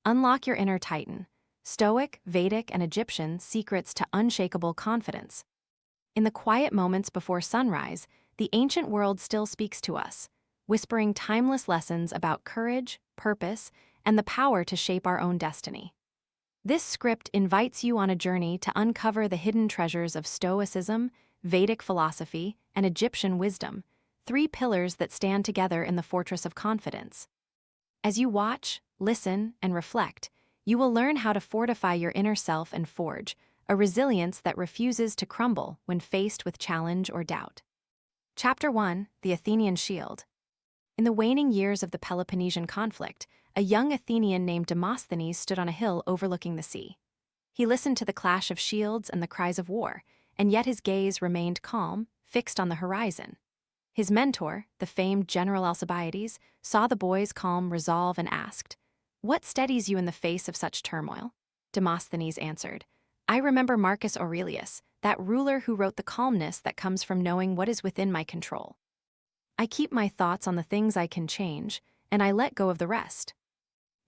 Unlock your inner Titan. Stoic, Vedic, and Egyptian secrets to unshakable confidence. In the quiet moments before sunrise, the ancient world still speaks to us, whispering timeless lessons about courage, purpose, and the power to shape our own destiny. This script invites you on a journey to uncover the hidden treasures of Stoicism, Vedic philosophy, and Egyptian wisdom, three pillars that stand together in the fortress of confidence. As you watch, listen, and reflect, you will learn how to fortify your inner self and forge a resilience that refuses to crumble when faced with challenge or doubt. Chapter 1: The Athenian Shield. In the waning years of the Peloponnesian conflict, a young Athenian named Demosthenes stood on a hill overlooking the sea. He listened to the clash of shields and the cries of war, and yet his gaze remained calm, fixed on the horizon. His mentor, the famed General Alcibiades, saw the boy's calm resolve and asked, "What steadies you in the face of such turmoil?" Demosthenes answered, "I remember Marcus Aurelius, that ruler who wrote the calmness that comes from knowing what is within my control. I keep my thoughts on the things I can change, and I let go of the rest."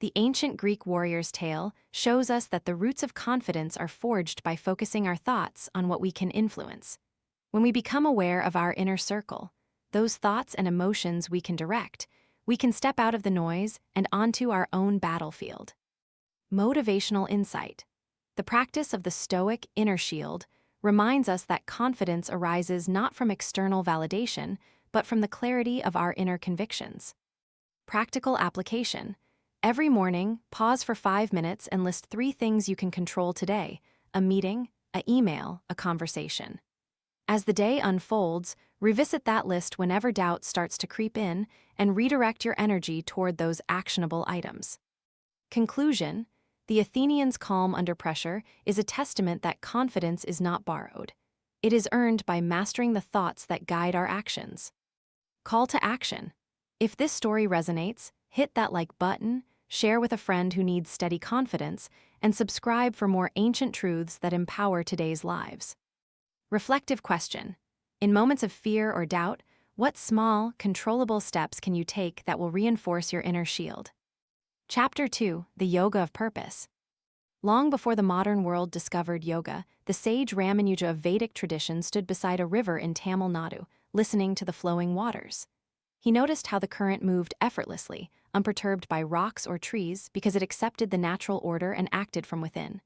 The ancient Greek warrior's tale shows us that the roots of confidence are forged by focusing our thoughts on what we can influence. When we become aware of our inner circle, those thoughts and emotions we can direct, we can step out of the noise and onto our own battlefield. Motivational insight. The practice of the Stoic inner shield reminds us that confidence arises not from external validation, but from the clarity of our inner convictions. Practical application. Every morning, pause for 5 minutes and list 3 things you can control today: a meeting, an email, a conversation. As the day unfolds, revisit that list whenever doubt starts to creep in and redirect your energy toward those actionable items. Conclusion: the Athenians' calm under pressure is a testament that confidence is not borrowed. It is earned by mastering the thoughts that guide our actions. Call to action. If this story resonates, hit that like button, share with a friend who needs steady confidence, and subscribe for more ancient truths that empower today's lives. Reflective question. In moments of fear or doubt, what small, controllable steps can you take that will reinforce your inner shield? Chapter 2: The Yoga of Purpose. Long before the modern world discovered yoga, the sage Ramanuja of Vedic tradition stood beside a river in Tamil Nadu, listening to the flowing waters. He noticed how the current moved effortlessly, unperturbed by rocks or trees, because it accepted the natural order and acted from within.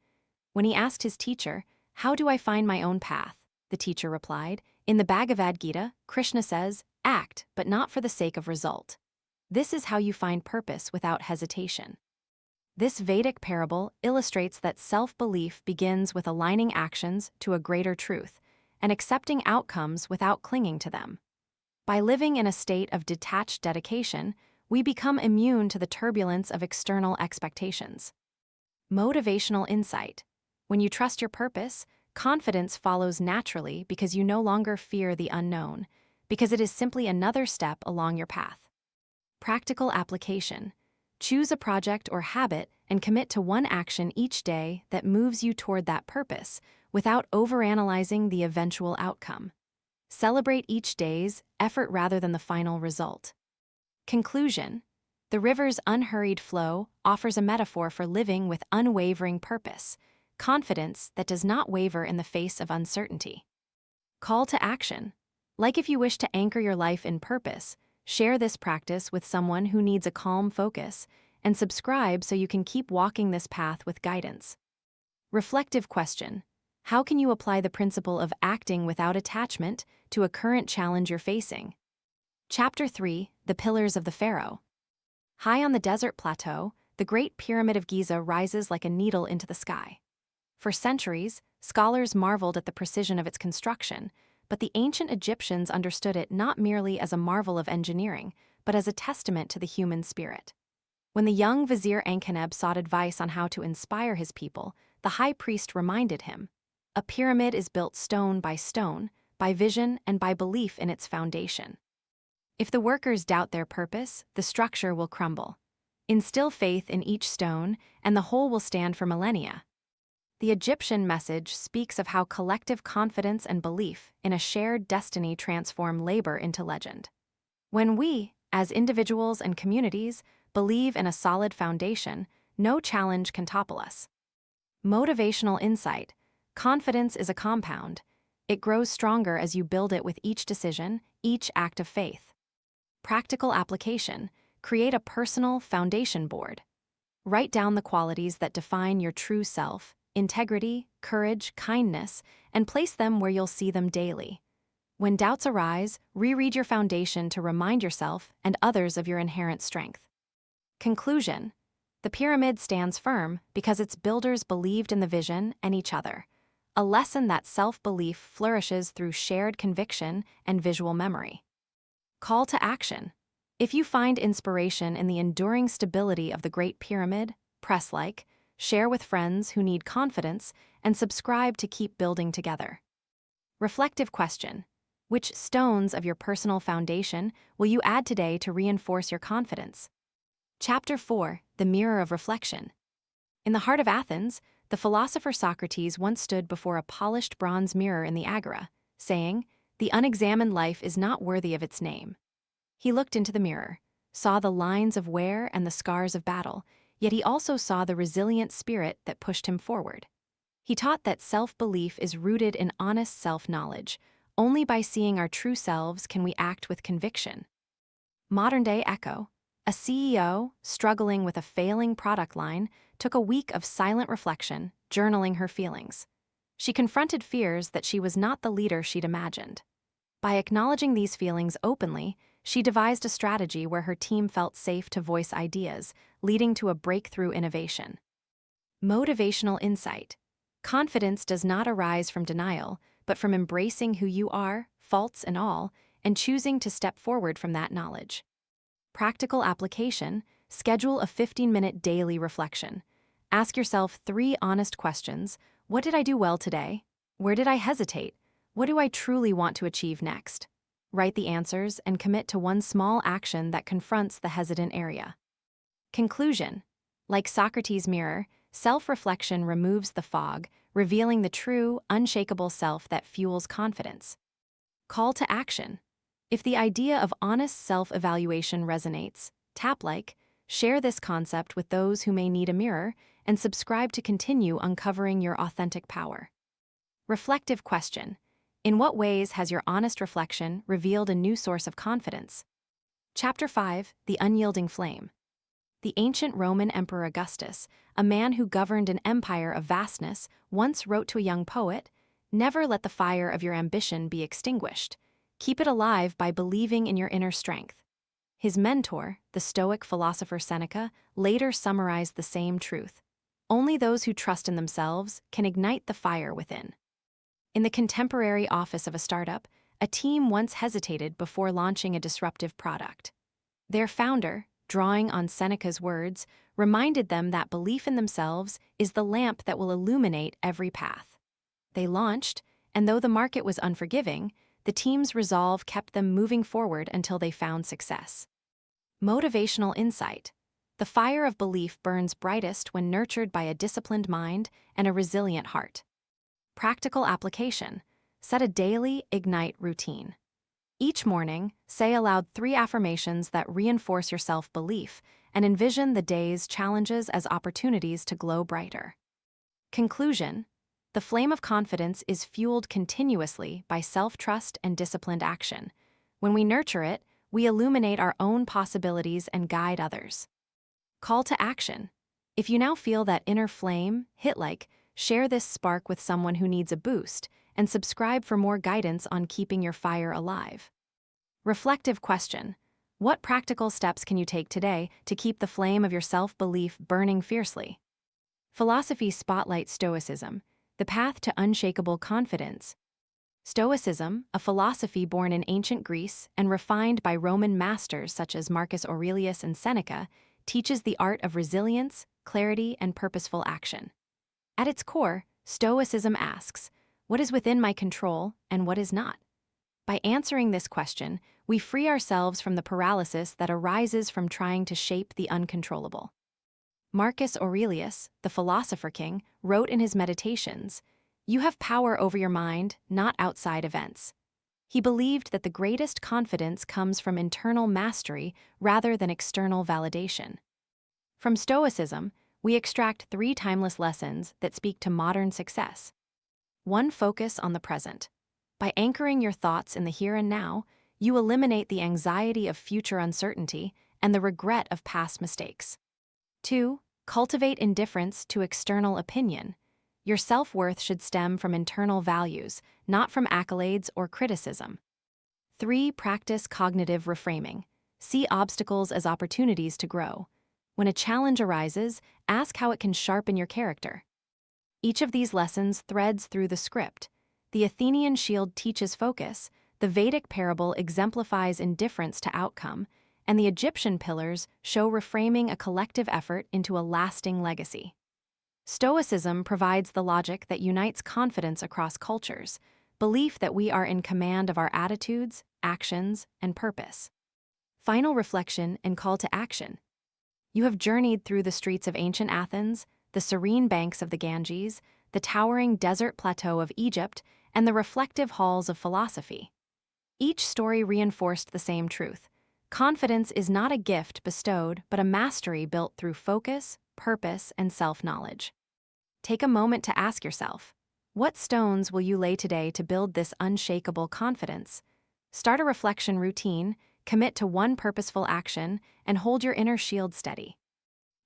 When he asked his teacher, "How do I find my own path?" the teacher replied, "In the Bhagavad Gita, Krishna says, 'Act, but not for the sake of result.' This is how you find purpose without hesitation." This Vedic parable illustrates that self-belief begins with aligning actions to a greater truth and accepting outcomes without clinging to them. By living in a state of detached dedication, we become immune to the turbulence of external expectations. Motivational insight. When you trust your purpose, confidence follows naturally because you no longer fear the unknown, because it is simply another step along your path. Practical application. Choose a project or habit and commit to one action each day that moves you toward that purpose without overanalyzing the eventual outcome. Celebrate each day's effort rather than the final result. Conclusion. The river's unhurried flow offers a metaphor for living with unwavering purpose, confidence that does not waver in the face of uncertainty. Call to action. Like if you wish to anchor your life in purpose, share this practice with someone who needs a calm focus, and subscribe so you can keep walking this path with guidance. Reflective question. How can you apply the principle of acting without attachment to a current challenge you're facing? Chapter 3: The Pillars of the Pharaoh. High on the desert plateau, the Great Pyramid of Giza rises like a needle into the sky. For centuries, scholars marveled at the precision of its construction, but the ancient Egyptians understood it not merely as a marvel of engineering, but as a testament to the human spirit. When the young vizier Ankheneb sought advice on how to inspire his people, the high priest reminded him, "A pyramid is built stone, by vision and by belief in its foundation. If the workers doubt their purpose, the structure will crumble. Instill faith in each stone, and the whole will stand for millennia." The Egyptian message speaks of how collective confidence and belief in a shared destiny transform labor into legend. When we, as individuals and communities, believe in a solid foundation, No challenge can topple us. Motivational insight. Confidence is a compound. It grows stronger as you build it with each decision, each act of faith. Practical application. Create a personal foundation board. Write down the qualities that define your true self, integrity, courage, kindness, and place them where you'll see them daily. When doubts arise, reread your foundation to remind yourself and others of your inherent strength. Conclusion. The pyramid stands firm because its builders believed in the vision and each other, a lesson that self-belief flourishes through shared conviction and visual memory. Call to action. If you find inspiration in the enduring stability of the Great Pyramid, press like, share with friends who need confidence, and subscribe to keep building together. Reflective question. Which stones of your personal foundation will you add today to reinforce your confidence? Chapter 4. The Mirror of Reflection. In the heart of Athens, the philosopher Socrates once stood before a polished bronze mirror in the Agora, saying, "The unexamined life is not worthy of its name." He looked into the mirror, saw the lines of wear and the scars of battle, yet he also saw the resilient spirit that pushed him forward. He taught that self-belief is rooted in honest self-knowledge. Only by seeing our true selves can we act with conviction. Modern-day echo. A CEO, struggling with a failing product line, took a week of silent reflection, journaling her feelings. She confronted fears that she was not the leader she'd imagined. By acknowledging these feelings openly, she devised a strategy where her team felt safe to voice ideas, leading to a breakthrough innovation. Motivational insight. Confidence does not arise from denial, but from embracing who you are, faults and all, and choosing to step forward from that knowledge. Practical application. Schedule a 15-minute daily reflection. Ask yourself 3 honest questions. What did I do well today? Where did I hesitate? What do I truly want to achieve next? Write the answers and commit to one small action that confronts the hesitant area. Conclusion. Like Socrates' mirror, self-reflection removes the fog, revealing the true, unshakable self that fuels confidence. Call to action. If the idea of honest self-evaluation resonates, tap like, share this concept with those who may need a mirror, and subscribe to continue uncovering your authentic power. Reflective question. In what ways has your honest reflection revealed a new source of confidence? Chapter 5. The Unyielding Flame. The ancient Roman Emperor Augustus, a man who governed an empire of vastness, once wrote to a young poet, "Never let the fire of your ambition be extinguished. Keep it alive by believing in your inner strength." His mentor, the Stoic philosopher Seneca, later summarized the same truth. Only those who trust in themselves can ignite the fire within. In the contemporary office of a startup, a team once hesitated before launching a disruptive product. Their founder, drawing on Seneca's words, reminded them that belief in themselves is the lamp that will illuminate every path. They launched, and though the market was unforgiving, the team's resolve kept them moving forward until they found success. Motivational insight. The fire of belief burns brightest when nurtured by a disciplined mind and a resilient heart. Practical application. Set a daily Ignite routine. Each morning, say aloud 3 affirmations that reinforce your self-belief and envision the day's challenges as opportunities to glow brighter. Conclusion. The flame of confidence is fueled continuously by self-trust and disciplined action. When we nurture it, we illuminate our own possibilities and guide others. Call to action. If you now feel that inner flame, hit like, share this spark with someone who needs a boost, and subscribe for more guidance on keeping your fire alive. Reflective question. What practical steps can you take today to keep the flame of your self-belief burning fiercely? Philosophy spotlights Stoicism, the path to unshakable confidence. Stoicism, a philosophy born in ancient Greece and refined by Roman masters such as Marcus Aurelius and Seneca, teaches the art of resilience, clarity, and purposeful action. At its core, Stoicism asks, what is within my control and what is not? By answering this question, we free ourselves from the paralysis that arises from trying to shape the uncontrollable. Marcus Aurelius, the philosopher king, wrote in his Meditations, "You have power over your mind, not outside events." He believed that the greatest confidence comes from internal mastery rather than external validation. From Stoicism, we extract 3 timeless lessons that speak to modern success. 1. Focus on the present. By anchoring your thoughts in the here and now, you eliminate the anxiety of future uncertainty and the regret of past mistakes. 2. Cultivate indifference to external opinion. Your self-worth should stem from internal values, not from accolades or criticism. 3. Practice cognitive reframing. See obstacles as opportunities to grow. When a challenge arises, ask how it can sharpen your character. Each of these lessons threads through the script. The Athenian shield teaches focus, the Vedic parable exemplifies indifference to outcome, and the Egyptian pillars show reframing a collective effort into a lasting legacy. Stoicism provides the logic that unites confidence across cultures, belief that we are in command of our attitudes, actions, and purpose. Final reflection and call to action. You have journeyed through the streets of ancient Athens, the serene banks of the Ganges, the towering desert plateau of Egypt, and the reflective halls of philosophy. Each story reinforced the same truth. Confidence is not a gift bestowed, but a mastery built through focus, purpose, and self-knowledge. Take a moment to ask yourself, what stones will you lay today to build this unshakable confidence? Start a reflection routine, commit to one purposeful action, and hold your inner shield steady.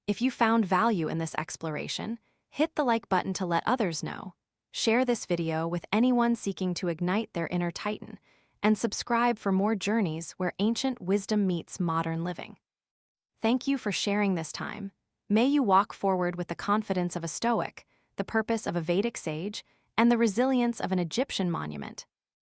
If you found value in this exploration, hit the like button to let others know. Share this video with anyone seeking to ignite their inner titan, and subscribe for more journeys where ancient wisdom meets modern living. Thank you for sharing this time. May you walk forward with the confidence of a Stoic, the purpose of a Vedic sage, and the resilience of an Egyptian monument.